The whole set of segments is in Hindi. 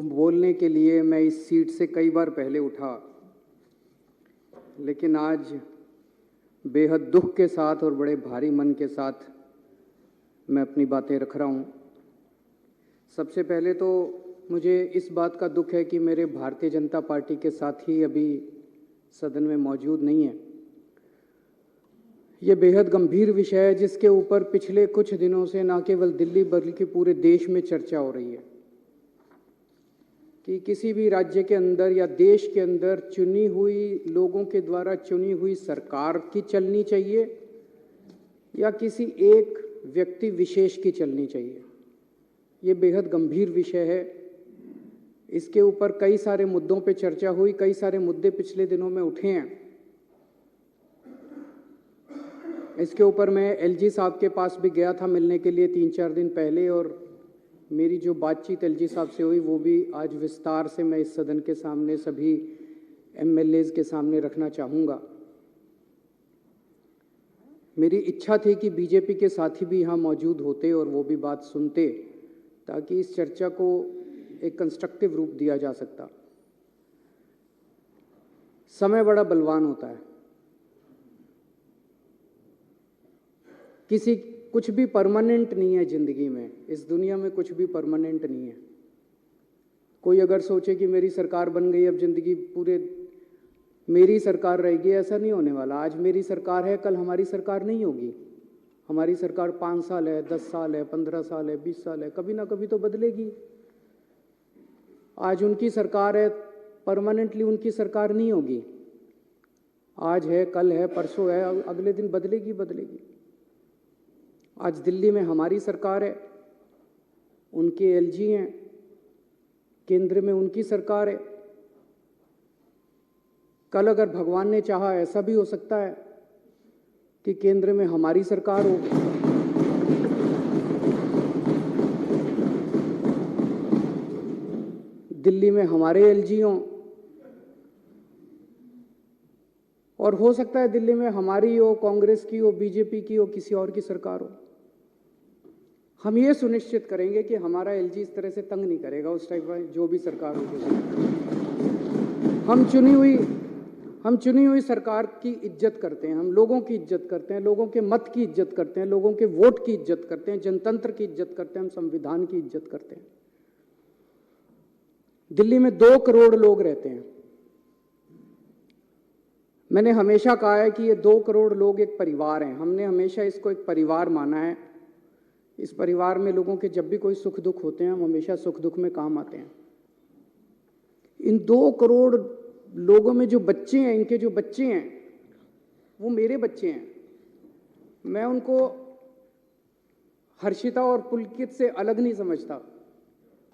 बोलने के लिए मैं इस सीट से कई बार पहले उठा, लेकिन आज बेहद दुख के साथ और बड़े भारी मन के साथ मैं अपनी बातें रख रहा हूँ। सबसे पहले तो मुझे इस बात का दुख है कि मेरे भारतीय जनता पार्टी के साथी अभी सदन में मौजूद नहीं है। ये बेहद गंभीर विषय है जिसके ऊपर पिछले कुछ दिनों से न केवल दिल्ली बल्कि पूरे देश में चर्चा हो रही है कि किसी भी राज्य के अंदर या देश के अंदर चुनी हुई लोगों के द्वारा चुनी हुई सरकार की चलनी चाहिए या किसी एक व्यक्ति विशेष की चलनी चाहिए। ये बेहद गंभीर विषय है। इसके ऊपर कई सारे मुद्दों पे चर्चा हुई, कई सारे मुद्दे पिछले दिनों में उठे हैं। इसके ऊपर मैं एलजी साहब के पास भी गया था मिलने के लिए 3-4 दिन पहले, और मेरी जो बातचीत एलजी साहब से हुई वो भी आज विस्तार से मैं इस सदन के सामने सभी एमएलएज के सामने रखना चाहूँगा। मेरी इच्छा थी कि बीजेपी के साथी भी यहाँ मौजूद होते और वो भी बात सुनते, ताकि इस चर्चा को एक कंस्ट्रक्टिव रूप दिया जा सकता। समय बड़ा बलवान होता है। कुछ भी परमानेंट नहीं है जिंदगी में। इस दुनिया में कुछ भी परमानेंट नहीं है। कोई अगर सोचे कि मेरी सरकार बन गई, अब जिंदगी पूरे मेरी सरकार रहेगी, ऐसा नहीं होने वाला। आज मेरी सरकार है, कल हमारी सरकार नहीं होगी। हमारी सरकार 5 साल है, 10 साल है, 15 साल है, 20 साल है, कभी ना कभी तो बदलेगी। आज उनकी सरकार है, परमानेंटली उनकी सरकार नहीं होगी। आज है, कल है, परसों है, अगले दिन बदलेगी। आज दिल्ली में हमारी सरकार है, उनके एलजी हैं, केंद्र में उनकी सरकार है। कल अगर भगवान ने चाहा ऐसा भी हो सकता है कि केंद्र में हमारी सरकार हो। दिल्ली में हमारे एलजी हों, और हो सकता है दिल्ली में हमारी हो, कांग्रेस की हो, बीजेपी की हो, किसी और की सरकार हो। हम ये सुनिश्चित करेंगे कि हमारा एलजी इस तरह से तंग नहीं करेगा उस टाइप का, जो भी सरकार होगी। हम चुनी हुई सरकार की इज्जत करते हैं, हम लोगों की इज्जत करते हैं, लोगों के मत की इज्जत करते हैं, लोगों के वोट की इज्जत करते हैं, जनतंत्र की इज्जत करते हैं, हम संविधान की इज्जत करते हैं। दिल्ली में 2 करोड़ लोग रहते हैं। मैंने हमेशा कहा है कि ये 2 करोड़ लोग एक परिवार हैं। हमने हमेशा इसको एक परिवार माना है। इस परिवार में लोगों के जब भी कोई सुख दुख होते हैं, हम हमेशा सुख दुख में काम आते हैं। इन 2 करोड़ लोगों में जो बच्चे हैं, इनके जो बच्चे हैं, वो मेरे बच्चे हैं। मैं उनको हर्षिता और पुलकित से अलग नहीं समझता,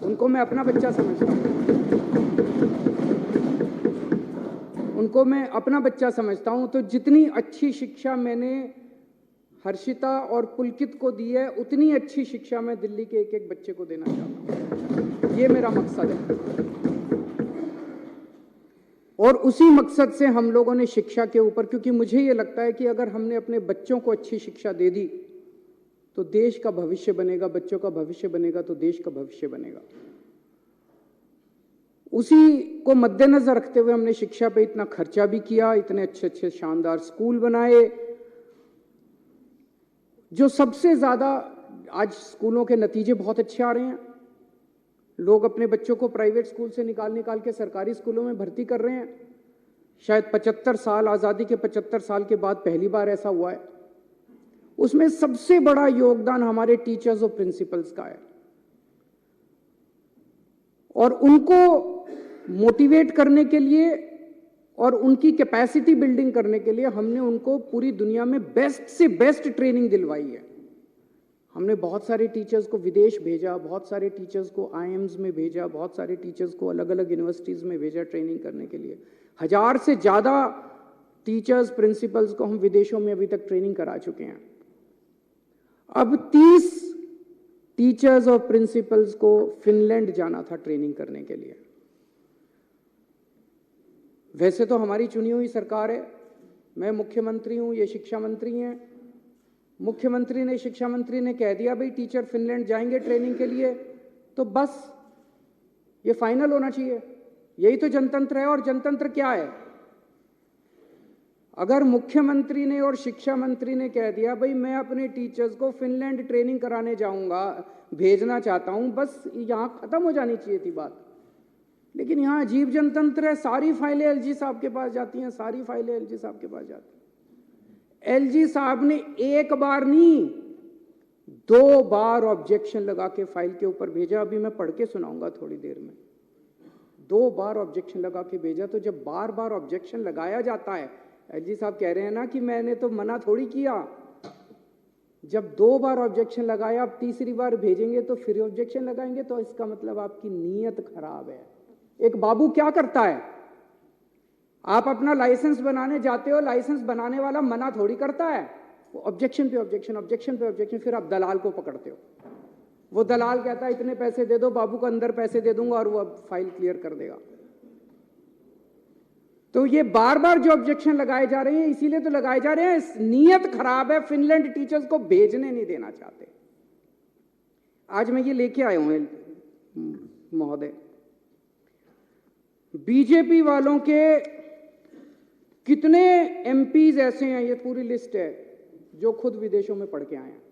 उनको मैं अपना बच्चा समझता हूँ। उनको मैं अपना बच्चा समझता हूँ। तो जितनी अच्छी शिक्षा मैंने हर्षिता और पुलकित को दी है, उतनी अच्छी शिक्षा मैं दिल्ली के एक एक बच्चे को देना चाहता हूँ। ये मेरा मकसद है, और उसी मकसद से हम लोगों ने शिक्षा के ऊपर, क्योंकि मुझे ये लगता है कि अगर हमने अपने बच्चों को अच्छी शिक्षा दे दी तो देश का भविष्य बनेगा, बच्चों का भविष्य बनेगा तो देश का भविष्य बनेगा। उसी को मद्देनजर रखते हुए हमने शिक्षा पे इतना खर्चा भी किया, इतने अच्छे अच्छे शानदार स्कूल बनाए। जो सबसे ज्यादा आज स्कूलों के नतीजे बहुत अच्छे आ रहे हैं। लोग अपने बच्चों को प्राइवेट स्कूल से निकाल के सरकारी स्कूलों में भर्ती कर रहे हैं। शायद 75 साल, आजादी के 75 साल के बाद पहली बार ऐसा हुआ है। उसमें सबसे बड़ा योगदान हमारे टीचर्स और प्रिंसिपल्स का है, और उनको मोटिवेट करने के लिए और उनकी कैपेसिटी बिल्डिंग करने के लिए हमने उनको पूरी दुनिया में बेस्ट से बेस्ट ट्रेनिंग दिलवाई है। हमने बहुत सारे टीचर्स को विदेश भेजा, बहुत सारे टीचर्स को आईएम्स में भेजा, बहुत सारे टीचर्स को अलग अलग यूनिवर्सिटीज़ में भेजा ट्रेनिंग करने के लिए। 1000 से ज़्यादा टीचर्स, प्रिंसिपल्स को हम विदेशों में अभी तक ट्रेनिंग करा चुके हैं। अब 30 टीचर्स और प्रिंसिपल्स को फिनलैंड जाना था ट्रेनिंग करने के लिए। वैसे तो हमारी चुनी हुई सरकार है, मैं मुख्यमंत्री हूं, ये शिक्षा मंत्री हैं। मुख्यमंत्री ने, शिक्षा मंत्री ने कह दिया भाई टीचर फिनलैंड जाएंगे ट्रेनिंग के लिए, तो बस ये फाइनल होना चाहिए। यही तो जनतंत्र है। और जनतंत्र क्या है? अगर मुख्यमंत्री ने और शिक्षा मंत्री ने कह दिया भाई मैं अपने टीचर्स को फिनलैंड ट्रेनिंग कराने जाऊंगा, भेजना चाहता हूं, बस यहां खत्म हो जानी चाहिए थी बात। लेकिन यहां अजीब जनतंत्र है। सारी फाइलें एलजी साहब के पास जाती हैं, सारी फाइलें एलजी साहब के पास जाती हैं। एलजी साहब ने एक बार नहीं 2 बार ऑब्जेक्शन लगा के फाइल के ऊपर भेजा। अभी मैं पढ़ के सुनाऊंगा थोड़ी देर में। 2 बार ऑब्जेक्शन लगा के भेजा। तो जब बार बार ऑब्जेक्शन लगाया जाता है, एलजी साहब कह रहे हैं ना कि मैंने तो मना थोड़ी किया। जब 2 बार ऑब्जेक्शन लगाया, अब तीसरी बार भेजेंगे तो फिर ऑब्जेक्शन लगाएंगे, तो इसका मतलब आपकी नीयत खराब है। एक बाबू क्या करता है? आप अपना लाइसेंस बनाने जाते हो, लाइसेंस बनाने वाला मना थोड़ी करता है, वो ऑब्जेक्शन पे ऑब्जेक्शन, ऑब्जेक्शन पे ऑब्जेक्शन, फिर आप दलाल को पकड़ते हो। वो दलाल कहता है इतने पैसे दे दो, बाबू को अंदर पैसे दे दूंगा और वो अब फाइल क्लियर कर देगा। तो ये बार बार जो ऑब्जेक्शन लगाए जा रहे हैं, इसीलिए तो लगाए जा रहे हैं, नीयत खराब है। फिनलैंड टीचर्स को भेजने नहीं देना चाहते। आज मैं ये लेके आया हूं महोदय, बीजेपी वालों के कितने एमपीज ऐसे हैं, ये पूरी लिस्ट है, जो खुद विदेशों में पढ़ के आए हैं।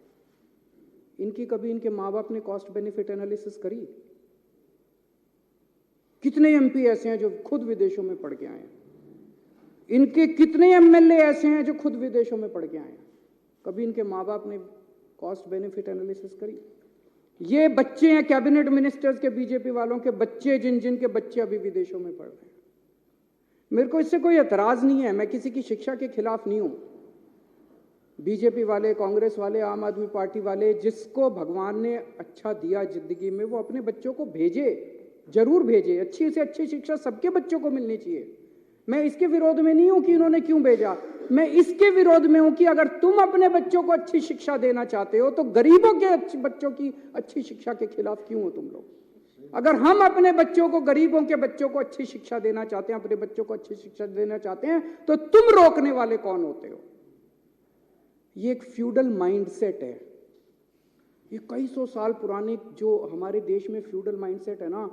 इनकी कभी इनके माँ बाप ने कॉस्ट बेनिफिट एनालिसिस करी? कितने एमपी ऐसे हैं जो खुद विदेशों में पढ़ के आए हैं? इनके कितने एमएलए ऐसे हैं जो खुद विदेशों में पढ़ के आए हैं? कभी इनके माँ बाप ने कॉस्ट बेनिफिट एनालिसिस करी? ये बच्चे हैं कैबिनेट मिनिस्टर्स के, बीजेपी वालों के बच्चे, जिन जिन के बच्चे अभी विदेशों में पढ़ रहे हैं। मेरे को इससे कोई एतराज नहीं है, मैं किसी की शिक्षा के खिलाफ नहीं हूं। बीजेपी वाले, कांग्रेस वाले, आम आदमी पार्टी वाले, जिसको भगवान ने अच्छा दिया जिंदगी में, वो अपने बच्चों को भेजे, जरूर भेजे। अच्छी से अच्छी शिक्षा सबके बच्चों को मिलनी चाहिए। मैं इसके विरोध में नहीं हूं कि इन्होंने क्यों भेजा। मैं इसके विरोध में हूं कि अगर तुम अपने बच्चों को अच्छी शिक्षा देना चाहते हो तो गरीबों के बच्चों की अच्छी शिक्षा के खिलाफ क्यों हो तुम लोग? अगर हम अपने बच्चों को, गरीबों के बच्चों को अच्छी शिक्षा देना चाहते हैं, अपने बच्चों को अच्छी शिक्षा देना चाहते हैं, तो तुम रोकने वाले कौन होते हो? ये एक फ्यूडल माइंडसेट है। ये कई सौ साल पुराने जो हमारे देश में फ्यूडल माइंडसेट है ना,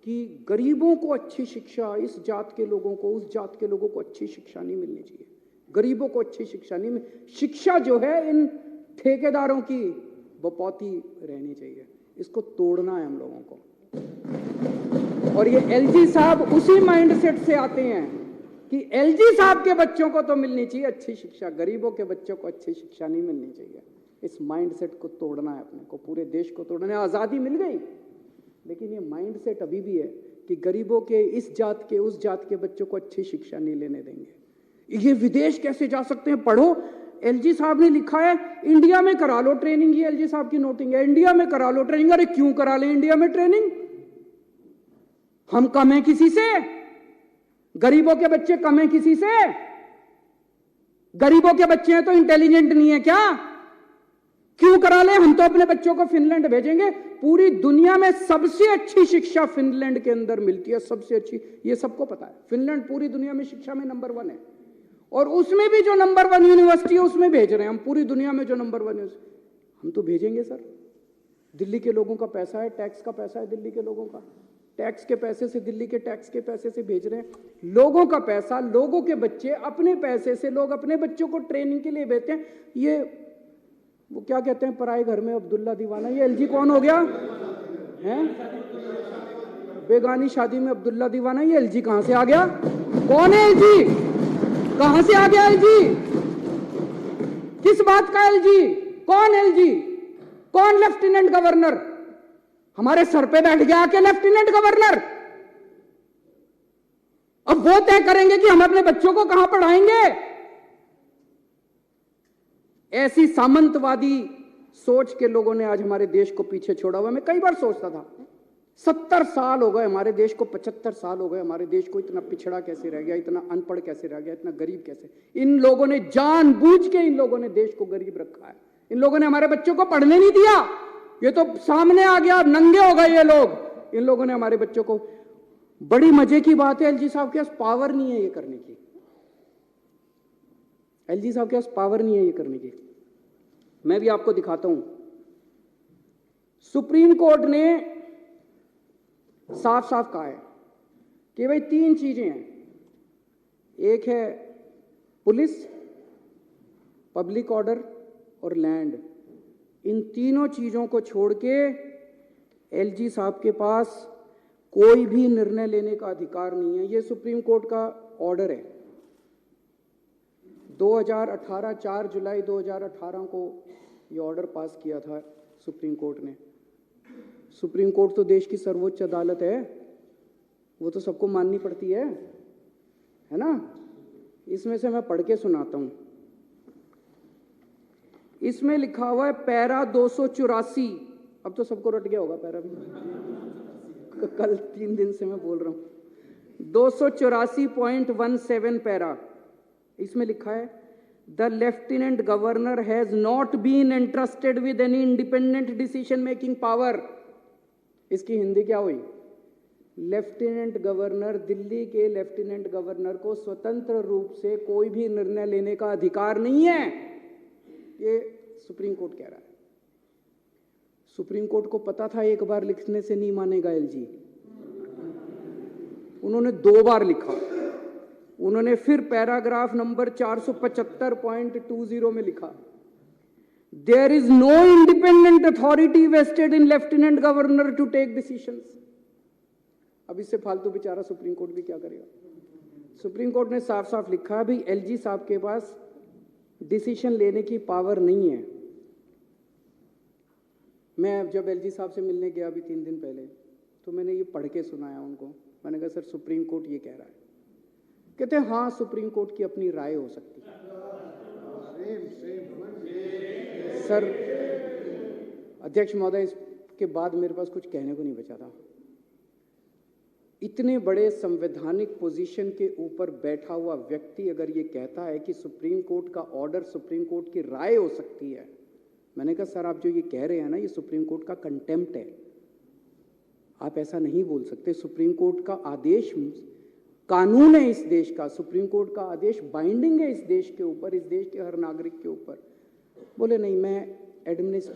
कि गरीबों को अच्छी शिक्षा, इस जात के लोगों को, उस जात के लोगों को अच्छी शिक्षा नहीं मिलनी चाहिए, गरीबों को अच्छी शिक्षा नहीं शिक्षा जो है इन ठेकेदारों की बपौती रहनी चाहिए। इसको तोड़ना है हम लोगों को। और ये एलजी साहब उसी माइंडसेट से आते हैं कि एलजी साहब के बच्चों को तो मिलनी चाहिए अच्छी शिक्षा, गरीबों के बच्चों को अच्छी शिक्षा नहीं मिलनी चाहिए। इस माइंडसेट को तोड़ना है अपने को, पूरे देश को तोड़ना है। आज़ादी मिल गई, लेकिन ये माइंडसेट अभी भी है कि गरीबों के, इस जात के, उस जात के बच्चों को अच्छी शिक्षा नहीं लेने देंगे। ये विदेश कैसे जा सकते हैं? पढ़ो, एलजी साहब ने लिखा है इंडिया में करा लो ट्रेनिंग। ये एलजी साहब की नोटिंग है, इंडिया में करा लो ट्रेनिंग। अरे क्यों करा ले इंडिया में ट्रेनिंग? हम कम हैं किसी से? गरीबों के बच्चे कम हैं किसी से? गरीबों के बच्चे हैं तो इंटेलिजेंट नहीं है क्या? क्यों करा ले? हम तो अपने बच्चों को फिनलैंड भेजेंगे। पूरी दुनिया में सबसे अच्छी शिक्षा फिनलैंड के अंदर मिलती है, सबसे अच्छी। ये सबको पता है, फिनलैंड पूरी दुनिया में शिक्षा में नंबर 1 है। और उसमें भी जो नंबर 1 यूनिवर्सिटी है उसमें भेज रहे हैं हम। पूरी दुनिया में जो नंबर 1 हम तो भेजेंगे सर। दिल्ली के लोगों का पैसा है, टैक्स का पैसा है दिल्ली के लोगों का, टैक्स के पैसे से, दिल्ली के टैक्स के पैसे से भेज रहे हैं। लोगों का पैसा, लोगों के बच्चे, अपने पैसे से लोग अपने बच्चों को ट्रेनिंग के लिए भेजते हैं। ये वो क्या कहते हैं, पराए घर में अब्दुल्ला दीवाना। ये एलजी कौन हो गया है? बेगानी शादी में अब्दुल्ला दीवाना। ये एलजी कहां से आ गया? कौन है एलजी? कहां से आ गया एलजी? किस बात का एलजी? कौन एलजी? कौन लेफ्टिनेंट गवर्नर? हमारे सर पे बैठ गया आके लेफ्टिनेंट गवर्नर। अब वो तय करेंगे कि हम अपने बच्चों को कहां पढ़ाएंगे। ऐसी सामंतवादी सोच के लोगों ने आज हमारे देश को पीछे छोड़ा हुआ। मैं कई बार सोचता था 70 साल हो गए हमारे देश को, 75 साल हो गए हमारे देश को। इतना पिछड़ा कैसे रह गया, इतना अनपढ़ कैसे रह गया, इतना गरीब कैसे? इन लोगों ने जानबूझ के, इन लोगों ने देश को गरीब रखा है। इन लोगों ने हमारे बच्चों को पढ़ने नहीं दिया। ये तो सामने आ गया, नंगे हो गए ये लोग। इन लोगों ने हमारे बच्चों को, बड़ी मजे की बात है, एलजी साहब के पास पावर नहीं है ये करने की। एलजी साहब के पास पावर नहीं है ये करने की। मैं भी आपको दिखाता हूं। सुप्रीम कोर्ट ने साफ साफ कहा है कि भाई 3 चीजें हैं, एक है पुलिस, पब्लिक ऑर्डर और लैंड। इन तीनों चीजों को छोड़ के एलजी साहब के पास कोई भी निर्णय लेने का अधिकार नहीं है। ये सुप्रीम कोर्ट का ऑर्डर है। 2018 4 जुलाई 2018 को ये ऑर्डर पास किया था सुप्रीम कोर्ट ने। सुप्रीम कोर्ट तो देश की सर्वोच्च अदालत है, वो तो सबको माननी पड़ती है ना। इसमें से मैं पढ़ के सुनाता हूं। इसमें लिखा हुआ है पैरा 284। अब तो सबको रट गया होगा पैरा भी, कल 3 दिन से मैं बोल रहा हूं। 284.17 पैरा, इसमें लिखा है the lieutenant governor has not been entrusted with any independent decision making power. इसकी हिंदी क्या हुई? लेफ्टिनेंट गवर्नर, दिल्ली के लेफ्टिनेंट गवर्नर को स्वतंत्र रूप से कोई भी निर्णय लेने का अधिकार नहीं है, ये सुप्रीम कोर्ट कह रहा है। सुप्रीम कोर्ट को पता था एक बार लिखने से नहीं मानेगा एलजी, उन्होंने 2 बार लिखा। उन्होंने फिर पैराग्राफ नंबर 475.20 में लिखा there is no independent authority vested in lieutenant governor to take decisions. अब इससे फालतू बेचारा सुप्रीम कोर्ट भी क्या करेगा? सुप्रीम कोर्ट ने साफ साफ लिखा भी एलजी साहब के पास डिसीजन लेने की पावर नहीं है। मैं जब एलजी साहब से मिलने गया अभी 3 दिन पहले, तो मैंने ये पढ़ के सुनाया उनको। मैंने कहा सर सुप्रीम कोर्ट ये कह रहा है। कहते हैं हाँ सुप्रीम कोर्ट की अपनी राय हो सकती है। सर अध्यक्ष महोदय, इसके बाद मेरे पास कुछ कहने को नहीं बचा था। इतने बड़े संवैधानिक पोजीशन के ऊपर बैठा हुआ व्यक्ति अगर ये कहता है कि सुप्रीम कोर्ट का ऑर्डर सुप्रीम कोर्ट की राय हो सकती है, मैंने कहा सर आप जो ये कह रहे हैं ना, ये सुप्रीम कोर्ट का कंटेम्प्ट है। आप ऐसा नहीं बोल सकते। सुप्रीम कोर्ट का आदेश कानून है इस देश का, सुप्रीम कोर्ट का आदेश बाइंडिंग है इस देश के ऊपर, इस देश के हर नागरिक के ऊपर। बोले नहीं, मैं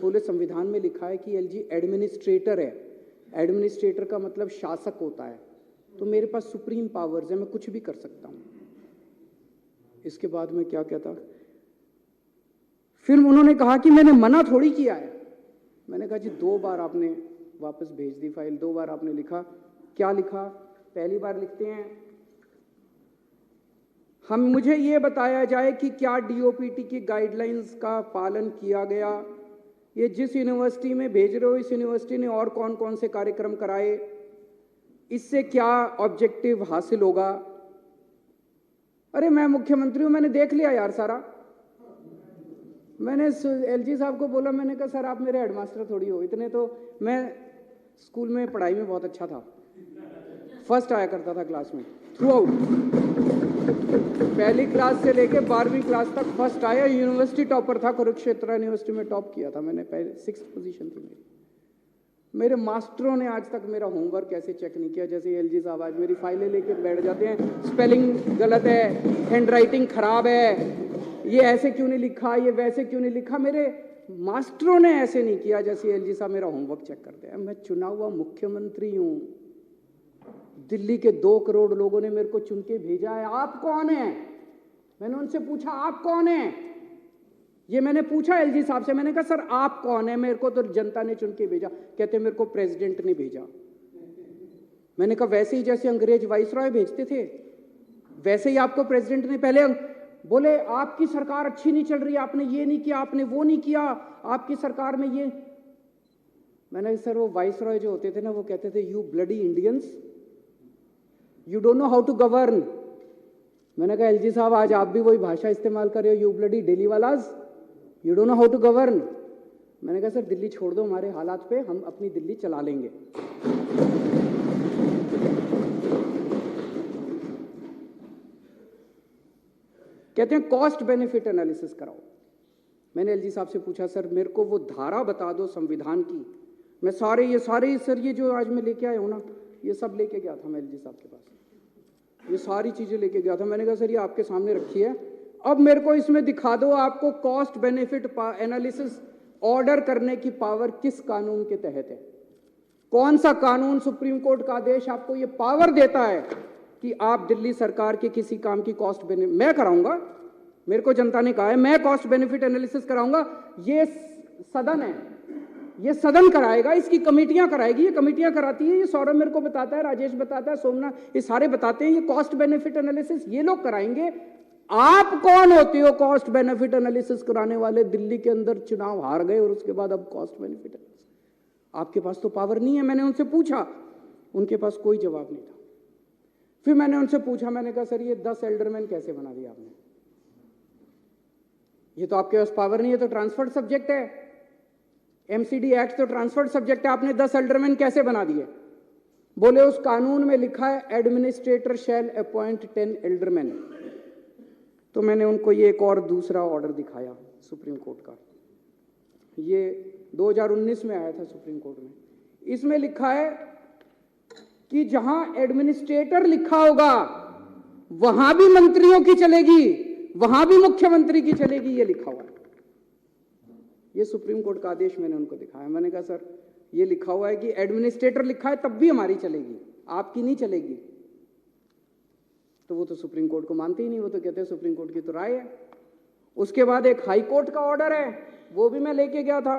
बोले संविधान में लिखा है कि एलजी एडमिनिस्ट्रेटर है। एडमिनिस्ट्रेटर का मतलब शासक होता है, तो मेरे पास सुप्रीम पावर्स है, मैं कुछ भी कर सकता हूं। इसके बाद में क्या कहता, फिर उन्होंने कहा कि मैंने मना थोड़ी किया है। मैंने कहा जी 2 बार आपने वापस भेज दी फाइल, 2 बार आपने लिखा। क्या लिखा? पहली बार लिखते हैं मुझे ये बताया जाए कि क्या डीओपीटी की गाइडलाइंस का पालन किया गया। ये जिस यूनिवर्सिटी में भेज रहे हो, इस यूनिवर्सिटी ने और कौन कौन से कार्यक्रम कराए, इससे क्या ऑब्जेक्टिव हासिल होगा। अरे मैं मुख्यमंत्री हूं, मैंने देख लिया यार सारा। मैंने एलजी साहब को बोला, मैंने कहा सर आप मेरे हेडमास्टर थोड़ी हो, इतने तो मैं स्कूल में पढ़ाई में बहुत अच्छा था, फर्स्ट आया करता था क्लास में थ्रू आउट। पहली क्लास से लेके 12वीं क्लास तक फर्स्ट आया, यूनिवर्सिटी टॉपर था, कुरुक्षेत्र यूनिवर्सिटी में टॉप किया था मैंने, पहले 6th पोजीशन थी मेरी। मेरे मास्टरों ने आज तक मेरा होमवर्क ऐसे चेक नहीं किया जैसे एलजी साहब आज मेरी फाइलें लेके बैठ जाते हैं। स्पेलिंग गलत है, हैंडराइटिंग खराब है, ये ऐसे क्यों नहीं लिखा, ये वैसे क्यों नहीं लिखा। मेरे मास्टरों ने ऐसे नहीं किया जैसे एलजी साहब मेरा होमवर्क चेक करते हैं। मैं चुना हुआ मुख्यमंत्री हूं, दिल्ली के 2 करोड़ लोगों ने मेरे को चुन के भेजा है। आप कौन है? मैंने उनसे पूछा आप कौन है, ये मैंने पूछा एलजी साहब से। मैंने कहा सर आप कौन है? मेरे को तो जनता ने चुन के भेजा। कहते मेरे को प्रेसिडेंट ने भेजा। मैंने कहा वैसे ही जैसे अंग्रेज वाइसरॉय भेजते थे वैसे ही आपको प्रेसिडेंट ने पहले। बोले आपकी सरकार अच्छी नहीं चल रही, आपने ये नहीं किया, आपने वो नहीं किया, आपकी सरकार में ये। मैंने सर वो वाइसरॉय जो होते थे ना, वो कहते थे you bloody Indians, you don't know how to govern. मैंने कहा एलजी साहब आज आप भी वही भाषा इस्तेमाल कर रहे हो, यू ब्लडी डेली वालाज, you don't know how to govern. मैंने कहा सर दिल्ली छोड़ दो हमारे हालात पे, हम अपनी दिल्ली चला लेंगे। कहते हैं कॉस्ट बेनिफिट एनालिसिस कराओ। मैंने एलजी साहब से पूछा सर मेरे को वो धारा बता दो संविधान की। मैं सारे सर ये जो आज मैं लेके आया हूं ना, ये सब लेके गया था मैं एलजी साहब के पास, ये सारी चीजें लेके गया था। मैंने कहा सर ये आपके सामने रखी है, अब मेरे को इसमें दिखा दो आपको कॉस्ट बेनिफिट एनालिसिस ऑर्डर करने की पावर किस कानून के तहत है। कौन सा कानून, सुप्रीम कोर्ट का आदेश आपको ये पावर देता है कि आप दिल्ली सरकार के किसी काम की कॉस्ट बेनिफिट? मैं कराऊंगा, मेरे को जनता ने कहा है मैं कॉस्ट बेनिफिट एनालिसिस कराऊंगा। ये सदन है, ये सदन कराएगा, इसकी कमेटियां कराएगी, ये कमेटियां कराती है, ये सौरभ मेरे को बताता है, राजेश बताता है, सोमनाथ, ये सारे बताते हैं, ये कॉस्ट बेनिफिट एनालिसिस ये लोग कराएंगे। आप कौन होते हो कॉस्ट बेनिफिट एनालिसिस कराने वाले? दिल्ली के अंदर चुनाव हार गए और उसके बाद अब कॉस्ट बेनिफिट एनालिसिस, आपके पास तो पावर नहीं है। मैंने उनसे पूछा, उनके पास कोई जवाब नहीं था। फिर मैंने उनसे पूछा, मैंने कहा सर ये 10 एल्डरमैन कैसे बना दिया आपने? ये तो आपके पास पावर नहीं है, तो ट्रांसफर्ड सब्जेक्ट है, एमसीडी एक्ट तो ट्रांसफर्ड सब्जेक्ट है, आपने 10 एल्डरमैन कैसे बना दिए? बोले उस कानून में लिखा है एडमिनिस्ट्रेटर शैल अपॉइंट 10 एल्डरमैन। तो मैंने उनको ये एक और दूसरा ऑर्डर दिखाया सुप्रीम कोर्ट का, ये 2019 में आया था सुप्रीम कोर्ट में। इसमें लिखा है कि जहां एडमिनिस्ट्रेटर लिखा होगा वहां भी मंत्रियों की चलेगी, वहां भी मुख्यमंत्री की चलेगी, ये लिखा हुआ है। ये सुप्रीम कोर्ट का आदेश मैंने उनको दिखाया। मैंने कहा सर ये लिखा हुआ है कि एडमिनिस्ट्रेटर लिखा है तब भी हमारी चलेगी, आपकी नहीं चलेगी। तो वो तो सुप्रीम कोर्ट को मानते ही नहीं, वो तो कहते हैं सुप्रीम कोर्ट की तो राय है। उसके बाद एक हाई कोर्ट का ऑर्डर है, वो भी मैं लेके गया था।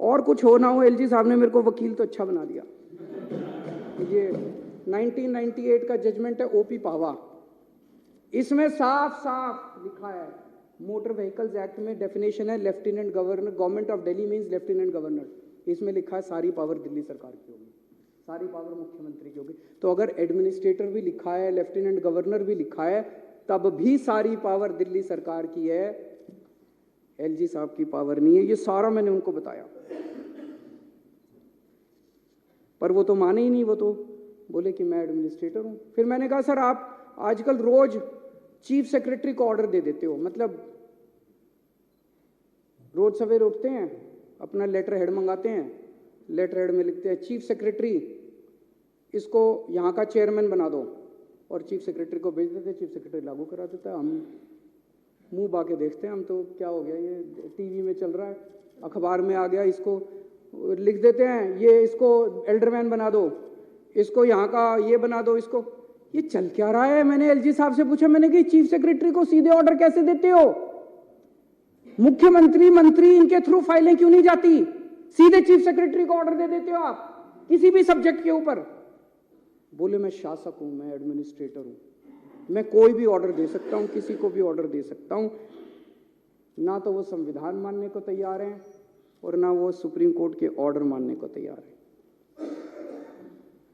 और कुछ हो ना हो, एलजी साहब ने मेरे को वकील तो अच्छा बना दिया। ये 1998 का जजमेंट है ओपी पावा, इसमें साफ साफ लिखा है, मोटर व्हीकल्स एक्ट में डेफिनेशन है lieutenant governor, government of Delhi means lieutenant governor. इसमें लिखा है सारी पावर दिल्ली सरकार की होगी, सारी पावर मुख्यमंत्री की होगी। तो अगर एडमिनिस्ट्रेटर भी लिखा है, लेफ्टिनेंट गवर्नर भी लिखा है, तब भी सारी पावर दिल्ली सरकार की है, एलजी साहब की पावर नहीं है। ये सारा मैंने उनको बताया, पर वो तो माने ही नहीं, वो तो बोले कि मैं एडमिनिस्ट्रेटर हूं। फिर मैंने कहा सर आप आजकल रोज चीफ सेक्रेटरी को ऑर्डर दे देते हो, मतलब रोज सवेरे उठते हैं, अपना लेटर हेड मंगाते हैं, लेटर हेड में लिखते हैं चीफ सेक्रेटरी इसको यहाँ का चेयरमैन बना दो, और चीफ सेक्रेटरी को भेज देते हैं, चीफ सेक्रेटरी लागू करा देता है। हम मुंह बाके देखते हैं, हम तो क्या हो गया, ये टीवी में चल रहा है, अखबार में आ गया, इसको लिख देते हैं, ये इसको एल्डरमैन बना दो, इसको यहाँ का ये बना दो, इसको। ये चल क्या रहा है? मैंने एलजी साहब से पूछा, मैंने कि चीफ सेक्रेटरी को सीधे ऑर्डर कैसे देते हो? मुख्यमंत्री, मंत्री, इनके थ्रू फाइलें क्यों नहीं जाती? सीधे चीफ सेक्रेटरी को ऑर्डर दे देते हो आप किसी भी सब्जेक्ट के ऊपर। बोले मैं शासक हूं, मैं एडमिनिस्ट्रेटर हूं, मैं कोई भी ऑर्डर दे सकता हूं, किसी को भी ऑर्डर दे सकता हूं। ना तो वो संविधान मानने को तैयार हैं और ना वो सुप्रीम कोर्ट के ऑर्डर मानने को तैयार है।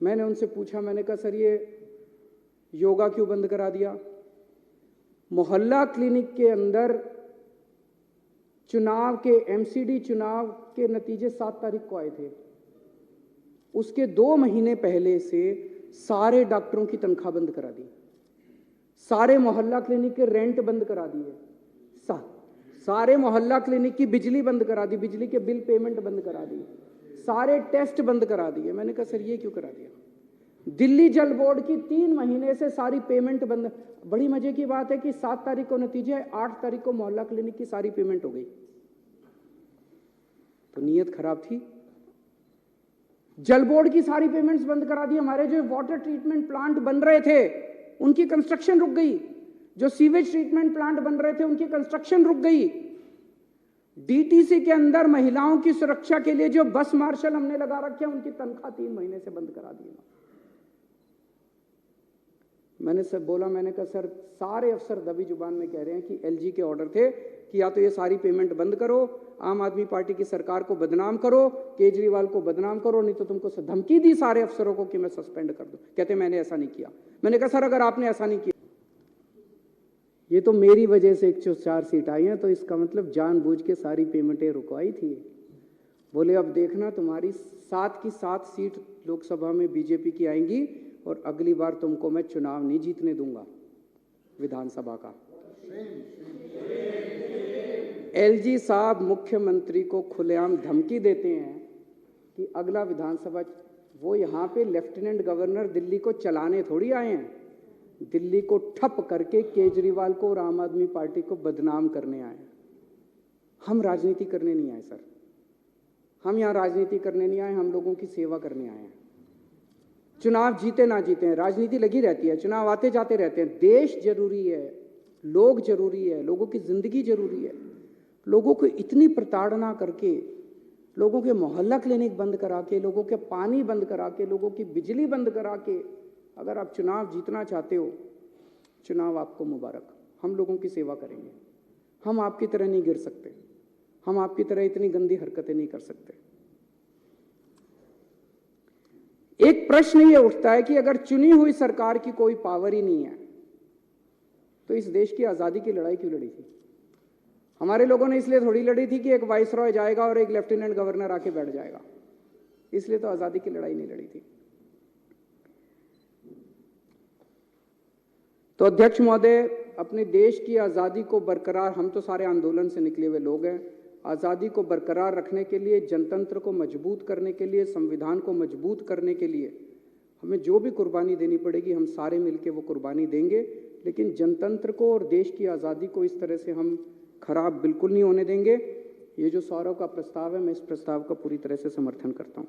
मैंने उनसे पूछा, मैंने कहा सर ये योगा क्यों बंद करा दिया? मोहल्ला क्लिनिक के अंदर चुनाव के, एमसीडी चुनाव के नतीजे 7 तारीख को आए थे, उसके 2 महीने पहले से सारे डॉक्टरों की तनख्वाह बंद करा दी, सारे मोहल्ला क्लिनिक के रेंट बंद करा दिए, सारे मोहल्ला क्लिनिक की बिजली बंद करा दी, बिजली के बिल पेमेंट बंद करा दी, सारे टेस्ट बंद करा दिए। मैंने कहा सर ये क्यों करा दिया? दिल्ली जल बोर्ड की 3 महीने से सारी पेमेंट बंद। बड़ी मजे की बात है कि 7 तारीख को नतीजे, 8 तारीख को मोहल्ला क्लिनिक की सारी पेमेंट हो गई। तो नीयत खराब थी। जल बोर्ड की सारी पेमेंट्स बंद करा दी। हमारे जो वाटर ट्रीटमेंट प्लांट बन रहे थे उनकी कंस्ट्रक्शन रुक गई, जो सीवेज ट्रीटमेंट प्लांट बन रहे थे उनकी कंस्ट्रक्शन रुक गई। डीटीसी के अंदर महिलाओं की सुरक्षा के लिए जो बस मार्शल हमने लगा रखे हैं उनकी तनख्वाह 3 महीने से बंद करा दी। मैंने सर बोला, मैंने कहा सर सारे अफसर दबी जुबान में कह रहे हैं कि एलजी के ऑर्डर थे कि या तो ये सारी पेमेंट बंद करो, आम आदमी पार्टी की सरकार को बदनाम करो, केजरीवाल को बदनाम करो, नहीं तो तुमको धमकी दी सारे अफसरों को कि मैं सस्पेंड कर दूं। कहते मैंने ऐसा नहीं किया। मैंने कहा सर अगर आपने ऐसा नहीं किया, ये तो मेरी वजह से 104 सीट आई हैं, तो इसका मतलब जानबूझ के सारी पेमेंटें रुकवाई थी। बोले अब देखना तुम्हारी 7 की 7 सीट लोकसभा में बीजेपी की आएंगी और अगली बार तुमको मैं चुनाव नहीं जीतने दूंगा विधानसभा का। एलजी साहब मुख्यमंत्री को खुलेआम धमकी देते हैं कि अगला विधानसभा, वो यहाँ पे लेफ्टिनेंट गवर्नर दिल्ली को चलाने थोड़ी आए हैं, दिल्ली को ठप करके केजरीवाल को और आम आदमी पार्टी को बदनाम करने आए। हम राजनीति करने नहीं आए सर, हम यहाँ राजनीति करने नहीं आए, हम लोगों की सेवा करने आए हैं। चुनाव जीते ना जीते हैं, राजनीति लगी रहती है, चुनाव आते जाते रहते हैं। देश जरूरी है, लोग जरूरी है, लोगों की जिंदगी जरूरी है। लोगों को इतनी प्रताड़ना करके, लोगों के मोहल्ला क्लिनिक बंद करा के, लोगों के पानी बंद करा के, लोगों की बिजली बंद करा के अगर आप चुनाव जीतना चाहते हो, चुनाव आपको मुबारक। हम लोगों की सेवा करेंगे। हम आपकी तरह नहीं गिर सकते, हम आपकी तरह इतनी गंदी हरकतें नहीं कर सकते। एक प्रश्न ये उठता है कि अगर चुनी हुई सरकार की कोई पावर ही नहीं है तो इस देश की आजादी की लड़ाई क्यों लड़ी थी? हमारे लोगों ने इसलिए थोड़ी लड़ी थी कि एक वाइसरॉय जाएगा और एक लेफ्टिनेंट गवर्नर आके बैठ जाएगा, इसलिए तो आजादी की लड़ाई नहीं लड़ी थी। तो अध्यक्ष महोदय, अपने देश की आजादी को बरकरार, हम तो सारे आंदोलन से निकले हुए लोग हैं, आजादी को बरकरार रखने के लिए, जनतंत्र को मजबूत करने के लिए, संविधान को मजबूत करने के लिए हमें जो भी कुर्बानी देनी पड़ेगी हम सारे मिलकर वो कुर्बानी देंगे। लेकिन जनतंत्र को और देश की आज़ादी को इस तरह से हम खराब बिल्कुल नहीं होने देंगे। ये जो सौरव का प्रस्ताव है, मैं इस प्रस्ताव का पूरी तरह से समर्थन करता हूँ।